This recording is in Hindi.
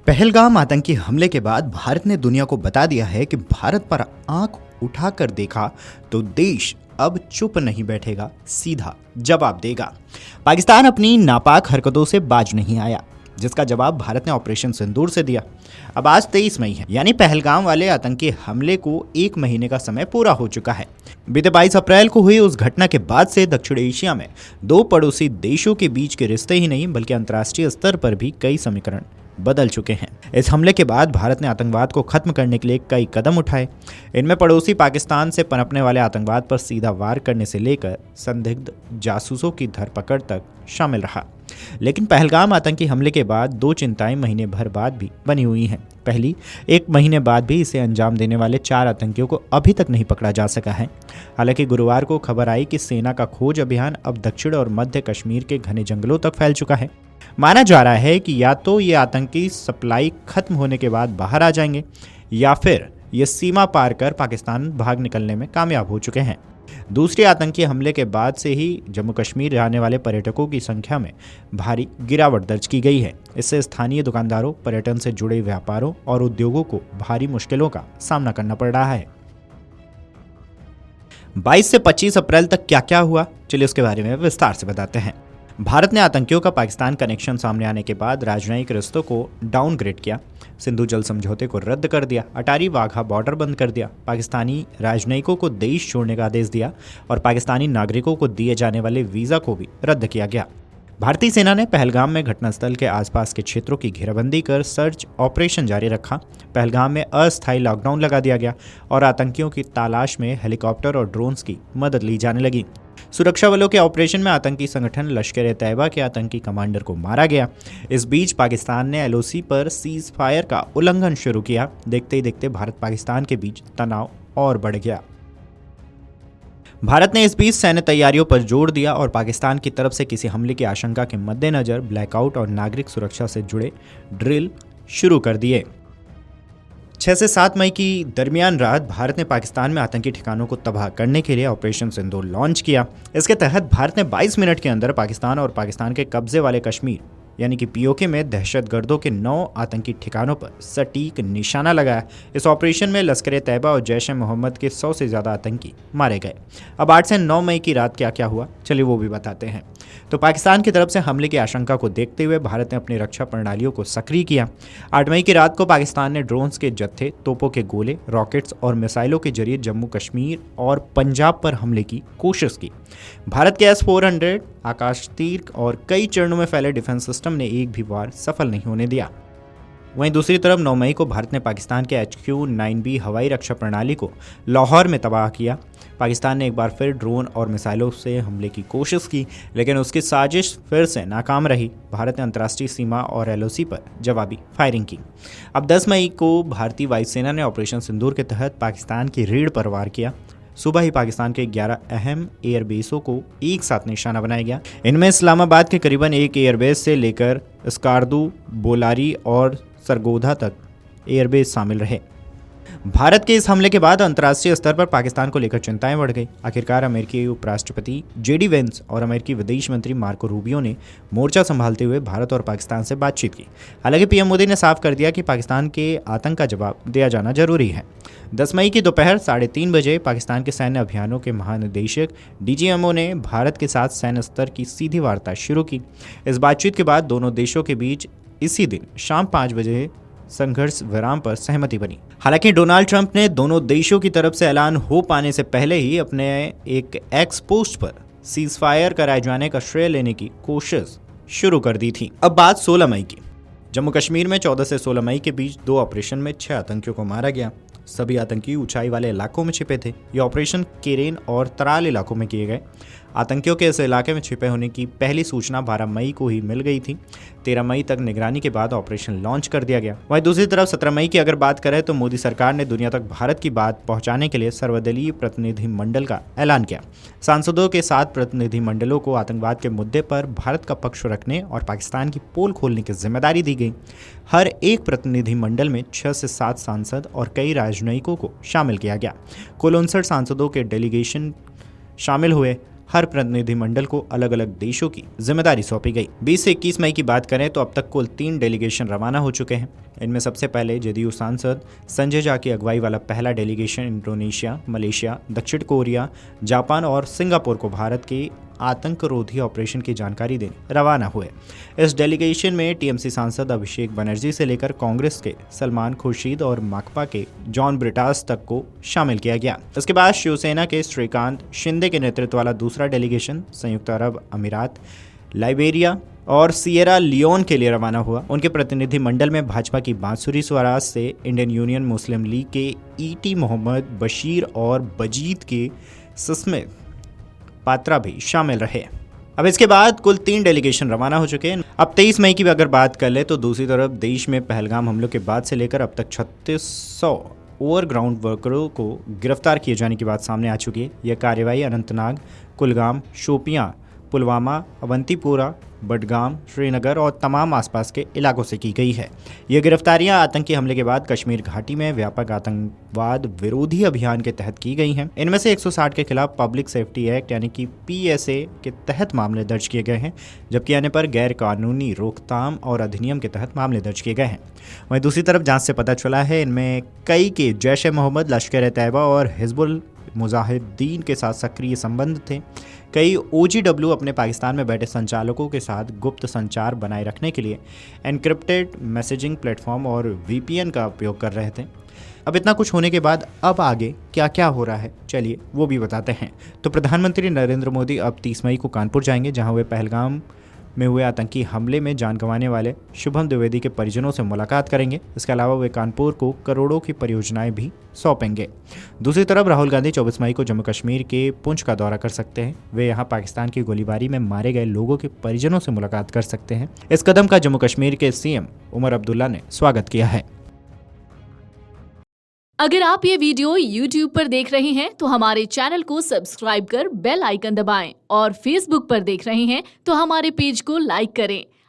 पहलगाम आतंकी हमले के बाद भारत ने दुनिया को बता दिया है कि भारत पर आंख उठाकर देखा तो देश अब चुप नहीं बैठेगा, सीधा जवाब देगा। पाकिस्तान अपनी नापाक हरकतों से बाज नहीं आया, जिसका जवाब भारत ने ऑपरेशन सिंदूर से दिया। अब आज 23 मई है, यानी पहलगाम वाले आतंकी हमले को 1 महीने का समय पूरा हो चुका है। बीते 22 अप्रैल को हुई उस घटना के बाद से दक्षिण एशिया में दो पड़ोसी देशों के बीच के रिश्ते ही नहीं बल्कि अंतर्राष्ट्रीय स्तर पर भी कई समीकरण बदल चुके हैं। इस हमले के बाद भारत ने आतंकवाद को खत्म करने के लिए कई कदम उठाए। इनमें पड़ोसी पाकिस्तान से पनपने वाले आतंकवाद पर सीधा वार करने से लेकर संदिग्ध जासूसों की धरपकड़ तक शामिल रहा। लेकिन पहलगाम आतंकी हमले के बाद दो चिंताएं महीने भर बाद भी बनी हुई हैं। पहली, 1 महीने बाद भी इसे अंजाम देने वाले 4 आतंकियों को अभी तक नहीं पकड़ा जा सका है। हालांकि गुरुवार को खबर आई कि सेना का खोज अभियान अब दक्षिण और मध्य कश्मीर के घने जंगलों तक फैल चुका है। माना जा रहा है कि या तो ये आतंकी सप्लाई खत्म होने के बाद बाहर आ जाएंगे या फिर ये सीमा पार कर पाकिस्तान भाग निकलने में कामयाब हो चुके हैं। दूसरे आतंकी हमले के बाद से ही जम्मू कश्मीर आने वाले पर्यटकों की संख्या में भारी गिरावट दर्ज की गई है। इससे स्थानीय दुकानदारों, पर्यटन से जुड़े व्यापारों और उद्योगों को भारी मुश्किलों का सामना करना पड़ रहा है। 22 से 25 अप्रैल तक क्या क्या हुआ, चलिए उसके बारे में विस्तार से बताते हैं। भारत ने आतंकियों का पाकिस्तान कनेक्शन सामने आने के बाद राजनयिक रिश्तों को डाउनग्रेड किया, सिंधु जल समझौते को रद्द कर दिया, अटारी वाघा बॉर्डर बंद कर दिया, पाकिस्तानी राजनयिकों को देश छोड़ने का आदेश दिया और पाकिस्तानी नागरिकों को दिए जाने वाले वीज़ा को भी रद्द किया गया। भारतीय सेना ने पहलगाम में घटनास्थल के आसपास के क्षेत्रों की घेराबंदी कर सर्च ऑपरेशन जारी रखा। पहलगाम में अस्थायी लॉकडाउन लगा दिया गया और आतंकियों की तलाश में हेलीकॉप्टर और ड्रोन्स की मदद ली जाने लगी। सुरक्षा बलों के ऑपरेशन में आतंकी संगठन लश्कर ए तैयबा के आतंकी कमांडर को मारा गया। इस बीच पाकिस्तान ने एलओसी पर सीज फायर का उल्लंघन शुरू किया। देखते ही देखते भारत पाकिस्तान के बीच तनाव और बढ़ गया। भारत ने इस बीच सैन्य तैयारियों पर जोर दिया और पाकिस्तान की तरफ से किसी हमले की आशंका के मद्देनजर ब्लैकआउट और नागरिक सुरक्षा से जुड़े ड्रिल शुरू कर दिए। 6 से 7 मई की दरमियान रात भारत ने पाकिस्तान में आतंकी ठिकानों को तबाह करने के लिए ऑपरेशन सिंदूर लॉन्च किया। इसके तहत भारत ने 22 मिनट के अंदर पाकिस्तान और पाकिस्तान के कब्जे वाले कश्मीर यानी कि पीओके में दहशतगर्दों के 9 आतंकी ठिकानों पर सटीक निशाना लगाया। इस ऑपरेशन में लश्कर ए तैयबा और जैश ए मोहम्मद के 100 से ज़्यादा आतंकी मारे गए। अब 8 से 9 मई की रात क्या क्या हुआ, चलिए वो भी बताते हैं। तो पाकिस्तान की तरफ से हमले की आशंका को देखते हुए भारत ने अपनी रक्षा प्रणालियों को सक्रिय किया। 8 मई की रात को पाकिस्तान ने ड्रोन्स के जत्थे, तोपों के गोले, रॉकेट्स और मिसाइलों के जरिए जम्मू कश्मीर और पंजाब पर हमले की कोशिश की। भारत के S-400 आकाश तीर और कई चरणों में फैले डिफेंस सिस्टम ने एक भी वार सफल नहीं होने दिया। वहीं दूसरी तरफ 9 मई को भारत ने पाकिस्तान के HQ-9B हवाई रक्षा प्रणाली को लाहौर में तबाह किया। पाकिस्तान ने एक बार फिर ड्रोन और मिसाइलों से हमले की कोशिश की, लेकिन उसकी साजिश फिर से नाकाम रही। भारत ने अंतर्राष्ट्रीय सीमा और LOC पर जवाबी फायरिंग की। अब 10 मई को भारतीय वायुसेना ने ऑपरेशन सिंदूर के तहत पाकिस्तान की रीढ़ पर वार किया। सुबह ही पाकिस्तान के 11 अहम एयरबेसों को एक साथ निशाना बनाया गया। इनमें इस्लामाबाद के करीबन एक एयरबेस से लेकर स्कार्दू, बोलारी और सरगोधा तक एयरबेस शामिल रहे। भारत के इस हमले के बाद अंतर्राष्ट्रीय स्तर पर पाकिस्तान को लेकर चिंताएं बढ़ गई। आखिरकार अमेरिकी उपराष्ट्रपति JD वेंस और अमेरिकी विदेश मंत्री मार्को रूबियो ने मोर्चा संभालते हुए भारत और पाकिस्तान से बातचीत की। हालांकि पीएम मोदी ने साफ कर दिया कि पाकिस्तान के आतंक का जवाब दिया जाना जरूरी है। 10 मई की दोपहर 3:30 बजे पाकिस्तान के सैन्य अभियानों के महानिदेशक DGMO ने भारत के साथ सैन्य स्तर की सीधी वार्ता शुरू की। इस बातचीत के बाद दोनों देशों के बीच इसी दिन शाम 5 बजे संघर्ष विराम पर सहमति बनी। हालांकि डोनाल्ड ट्रंप ने दोनों देशों की तरफ से ऐलान हो पाने से पहले ही अपने एक एक्स पोस्ट पर सीज फायर कराए जाने का श्रेय लेने की कोशिश शुरू कर दी थी। अब बात 16 मई की। जम्मू कश्मीर में 14 से 16 मई के बीच 2 ऑपरेशन में 6 आतंकियों को मारा गया। सभी आतंकी ऊंचाई वाले इलाकों में छिपे थे। ये ऑपरेशन केरेन और तराल इलाकों में किए गए। आतंकियों के इस इलाके में छिपे होने की पहली सूचना 12 मई को ही मिल गई थी। 13 मई तक निगरानी के बाद ऑपरेशन लॉन्च कर दिया गया। वहीं दूसरी तरफ 17 मई की अगर बात करें तो मोदी सरकार ने दुनिया तक भारत की बात पहुंचाने के लिए सर्वदलीय प्रतिनिधिमंडल का ऐलान किया। सांसदों के 7 प्रतिनिधिमंडलों को आतंकवाद के मुद्दे पर भारत का पक्ष रखने और पाकिस्तान की पोल खोलने की जिम्मेदारी दी गई। हर एक प्रतिनिधिमंडल में 6 से 7 सांसद और कई राजनयिकों को शामिल किया गया। कुल 59 सांसदों के डेलीगेशन शामिल हुए। हर प्रतिनिधिमंडल को अलग अलग देशों की जिम्मेदारी सौंपी गई। 20 से 21 मई की बात करें तो अब तक कुल 3 डेलीगेशन रवाना हो चुके हैं। इनमें सबसे पहले जदयू सांसद संजय झा की अगुवाई वाला पहला डेलीगेशन इंडोनेशिया, मलेशिया, दक्षिण कोरिया, जापान और सिंगापुर को भारत के आतंकरोधी ऑपरेशन की जानकारी देने रवाना हुए। इस डेलीगेशन में टीएमसी सांसद अभिषेक बनर्जी से लेकर कांग्रेस के सलमान खुर्शीद और माकपा के जॉन ब्रिटास तक को शामिल किया गया। इसके बाद शिवसेना के श्रीकांत शिंदे के नेतृत्व वाला दूसरा डेलीगेशन संयुक्त अरब अमीरात, लाइबेरिया और सिएरा लियोन के लिए रवाना हुआ। उनके प्रतिनिधि मंडल में भाजपा की बांसुरी स्वराज से इंडियन यूनियन मुस्लिम लीग के ईटी मोहम्मद बशीर और बजीद के सस्मित पात्रा भी शामिल रहे। अब इसके बाद कुल 3 डेलीगेशन रवाना हो चुके हैं। अब 23 मई की भी अगर बात कर ले तो दूसरी तरफ देश में पहलगाम हमलों के बाद से लेकर अब तक 3600 ओवरग्राउंड वर्करों को गिरफ्तार किए जाने की बात सामने आ चुकी है। यह कार्रवाई अनंतनाग, कुलगाम, शोपियां, पुलवामा, अवंतीपोरा, बडगाम, श्रीनगर और तमाम आसपास के इलाकों से की गई है। ये गिरफ्तारियां आतंकी हमले के बाद कश्मीर घाटी में व्यापक आतंकवाद विरोधी अभियान के तहत की गई हैं। इनमें से 160 के खिलाफ पब्लिक सेफ्टी एक्ट यानी कि PSA के तहत मामले दर्ज किए गए हैं, जबकि अन्य पर गैर कानूनी रोकथाम और अधिनियम के तहत मामले दर्ज किए गए हैं। वहीं दूसरी तरफ जांच से पता चला है इनमें कई के जैश ए मोहम्मद, लश्कर-ए-तैयबा और हिजबुल मुजाहिदीन के साथ सक्रिय संबंध थे। कई OGW अपने पाकिस्तान में बैठे संचालकों के साथ गुप्त संचार बनाए रखने के लिए एनक्रिप्टेड मैसेजिंग प्लेटफॉर्म और VPN का उपयोग कर रहे थे। अब इतना कुछ होने के बाद अब आगे क्या क्या हो रहा है, चलिए वो भी बताते हैं। तो प्रधानमंत्री नरेंद्र मोदी अब 30 मई को कानपुर जाएंगे, जहां वे पहलगाम में हुए आतंकी हमले में जान गंवाने वाले शुभम द्विवेदी के परिजनों से मुलाकात करेंगे। इसके अलावा वे कानपुर को करोड़ों की परियोजनाएं भी सौंपेंगे। दूसरी तरफ राहुल गांधी 24 मई को जम्मू कश्मीर के पुंछ का दौरा कर सकते हैं। वे यहां पाकिस्तान की गोलीबारी में मारे गए लोगों के परिजनों से मुलाकात कर सकते हैं। इस कदम का जम्मू कश्मीर के CM उमर अब्दुल्ला ने स्वागत किया है। अगर आप ये वीडियो YouTube पर देख रहे हैं तो हमारे चैनल को सब्सक्राइब कर बेल आइकन दबाएं और Facebook पर देख रहे हैं तो हमारे पेज को लाइक करें।